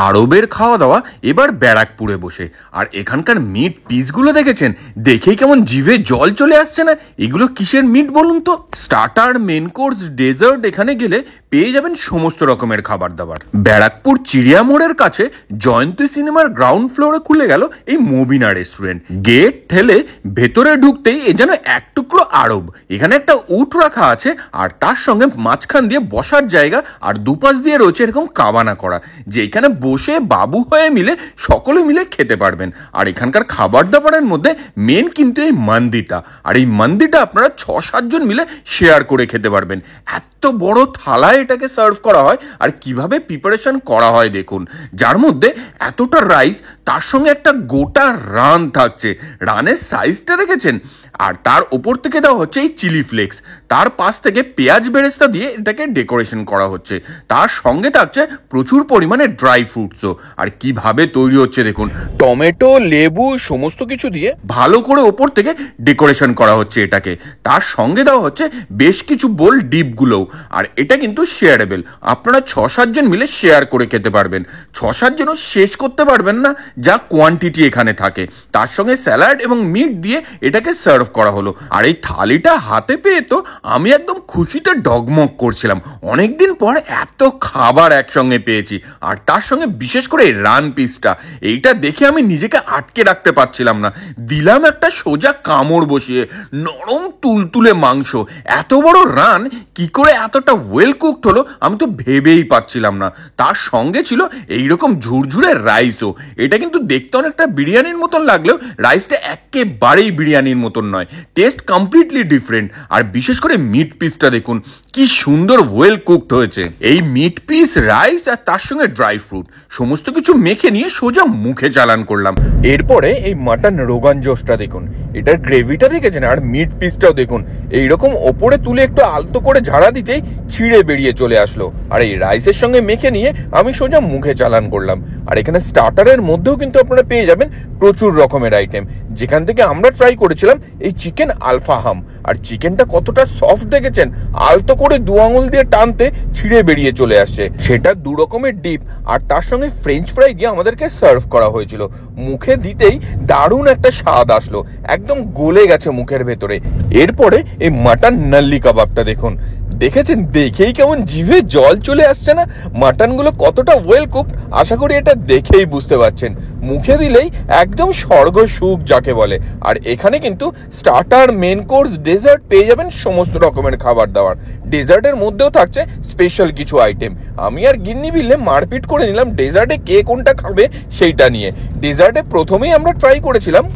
আরবের খাওয়া দাওয়া এবার ব্যারাকপুরে বসে। আর এখানকার মিট পিসগুলো দেখেছেন, দেখেই কেমন জিভে জল চলে আসছে না? এগুলো কিসের মিট বলুন তো? স্টার্টার, মেন কোর্স, ডেজার্ট এখানে গেলে পেয়ে যাবেন সমস্ত রকমের খাবার দাবার। ব্যারাকপুর চিড়িয়া মোড়ের কাছে জয়ন্তী সিনেমার গ্রাউন্ড ফ্লোরে খুলে গেল এই মবিনা রেস্টুরেন্ট। গেট ঠেলে ভেতরে ঢুকতেই এ যেন এক টুকরো আরব। এখানে একটা উট রাখা আছে, আর তার সঙ্গে মাঝখান দিয়ে বসার জায়গা, আর দুপাশ দিয়ে রয়েছে এরকম কাবানা করা, যেখানে বসে বাবু হয়ে মিলে সকলে মিলে খেতে পারবেন। আর এখানকার খাবার দাবারের মধ্যে মেন কিন্তু এই মান্দিটা, আর এই মান্দিটা আপনারা 6-7 জন মিলে শেয়ার করে খেতে পারবেন। এত বড় থালায় এটাকে সার্ভ করা হয়, আর কিভাবে প্রিপারেশন করা হয় দেখুন, যার মধ্যে এতটা রাইস, তার সঙ্গে একটা গোটা রান থাকছে। রানের সাইজটা দেখেছেন? আর তার ওপর থেকে দেওয়া হচ্ছে এই চিলি ফ্লেক্স, তার পাশ থেকে পেঁয়াজ বেরেস্তা দিয়ে এটাকে ডেকোরেশন করা হচ্ছে। তার সঙ্গে থাকছে প্রচুর পরিমাণে ড্রাই ফ্রুটসও। আর কিভাবে তৈরি হচ্ছে দেখুন, টমেটো, লেবু সমস্ত কিছু দিয়ে ভালো করে ওপর থেকে ডেকোরেশন করা হচ্ছে এটাকে। তার সঙ্গে দেওয়া হচ্ছে বেশ কিছু বোল ডিপগুলোও। আর এটা কিন্তু শেয়ারেবল, আপনারা 6-7 জন মিলে শেয়ার করে খেতে পারবেন। 6-7 জনও শেষ করতে পারবেন না যা কোয়ান্টিটি এখানে থাকে। তার সঙ্গে স্যালাড এবং মিট দিয়ে এটাকে সার্ভ করা হলো। আর এই থালিটা হাতে পেয়ে তো আমি একদম খুশিতে ডগমগ করছিলাম। অনেকদিন পর এত খাবার একসঙ্গে পেয়েছি, আর তার সঙ্গে বিশেষ করে এই রান পিসটা, এইটা দেখে আমি নিজেকে আটকে রাখতে পারছিলাম না। দিলাম একটা সোজা কামড় বসিয়ে। নরম তুলতুলে মাংস, এত বড় রান কি করে এতটা ওয়েল কুকড হলো আমি তো ভেবেই পাচ্ছিলাম না। তার সঙ্গে ছিল এইরকম ঝুরঝুরে রাইসও। এটা কিন্তু দেখতে অনেকটা বিরিয়ানির মতন লাগলেও রাইসটা একেবারেই বিরিয়ানির মতন নয়, টেস্ট কমপ্লিটলি ডিফারেন্ট। আর বিশেষ করে মিট পিসটা দেখুন কি সুন্দর ওয়েল কুকড হয়েছে। এই মিট পিস, রাইস আর তার সঙ্গে ড্রাই ফ্রুট সমস্ত কিছু মেখে নিয়ে সোজা মুখে চালান করলাম। এরপরে এই মাটন রোগান জোশটা দেখুন, এটার গ্রেভিটা দেখেছেন? আর মিট পিসটাও দেখুন, এইরকম ওপরে তুলে একটু আলতো করে ঝাড়া দিতেই ছিঁড়ে বেরিয়ে চলে আসলো। আর এই রাইসের সঙ্গে মেখে নিয়ে আমি সোজা মুখে চালান করলাম। আর এখানে স্টার্টারের মধ্যেও কিন্তু আপনারা পেয়ে যাবেন প্রচুর রকমের আইটেম, যেখান থেকে আমরা ট্রাই করেছিলাম এই চিকেন আলফাহাম। আর চিকেনটা কতটা সফট দেখেছেন? আলতো করে 2 আঙুল দিয়ে টানতে ছিঁড়ে বেরিয়ে চলে আসছে। সেটা 2 রকমের ডিপ আর তার সঙ্গে ফ্রেঞ্চ ফ্রাই দিয়ে আমাদেরকে সার্ভ করা হয়েছিল। মুখে দিতেই দারুণ একটা স্বাদ আসলো, একদম গলে গেছে মুখের ভেতরে। এরপরে এই মাটন নাল্লি কাবাবটা দেখুন, দেখেছেন? দেখেই কেমন জিভে জল চলে আসছে না? মাটনগুলো কতটা ওয়েল কুকড আশা করি এটা দেখেই বুঝতে পারছেন। মুখে দিলেই একদম স্বর্গ সুখ যাকে বলে। আর এখানে কিন্তু স্টার্টার, মেন কোর্স, ডেজার্ট পেয়ে যাবেন সমস্ত রকমের খাবার দাবার। ডেজার্টের মধ্যেও থাকছে স্পেশাল কিছু আইটেম। আমি আর গিন্নি বিলে মারপিট করে নিলাম ডেজার্টে কে কোনটা খাবে সেইটা নিয়ে। ডেজার্টে প্রথমেই আমরা ট্রাই করেছিলাম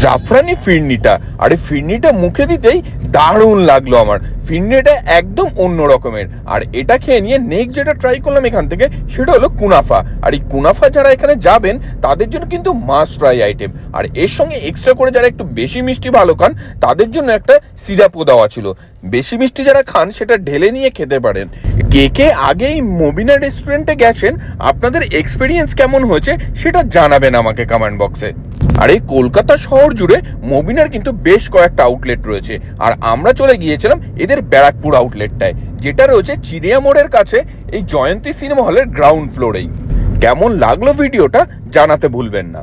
জাফরানি ফিরনিটা। আর এই ফিরনিটা মুখে দিতেই দারুণ লাগলো আমার। ফিরনিটা একদম অন্য রকমের। আর এটা খেয়ে নিয়ে নেক্সট যেটা ট্রাই করলাম এখান থেকে, সেটা হলো কুনাফা। আর এই কুনাফা যারা এখানে যাবেন তাদের জন্য কিন্তু মাস্ট ট্রাই আইটেম। আর এর সঙ্গে এক্সট্রা করে যারা একটু বেশি মিষ্টি ভালো খান তাদের জন্য একটা সিরাপও দেওয়া ছিল। বেশি মিষ্টি যারা খান সেটা ঢেলে নিয়ে খেতে পারেন। কে কে আগে এই মবিনা রেস্টুরেন্টে গেছেন, আপনাদের এক্সপিরিয়েন্স কেমন হয়েছে সেটা জানাবেন আমাকে কমেন্ট বক্সে। আর এই কলকাতা শহর জুড়ে মবিনার কিন্তু বেশ কয়েকটা আউটলেট রয়েছে। আর আমরা চলে গিয়েছিলাম এদের ব্যারাকপুর আউটলেটটায়, যেটা রয়েছে চিড়িয়া মোড়ের কাছে এই জয়ন্তী সিনেমা হলের গ্রাউন্ড ফ্লোরেই। কেমন লাগলো ভিডিওটা জানাতে ভুলবেন না।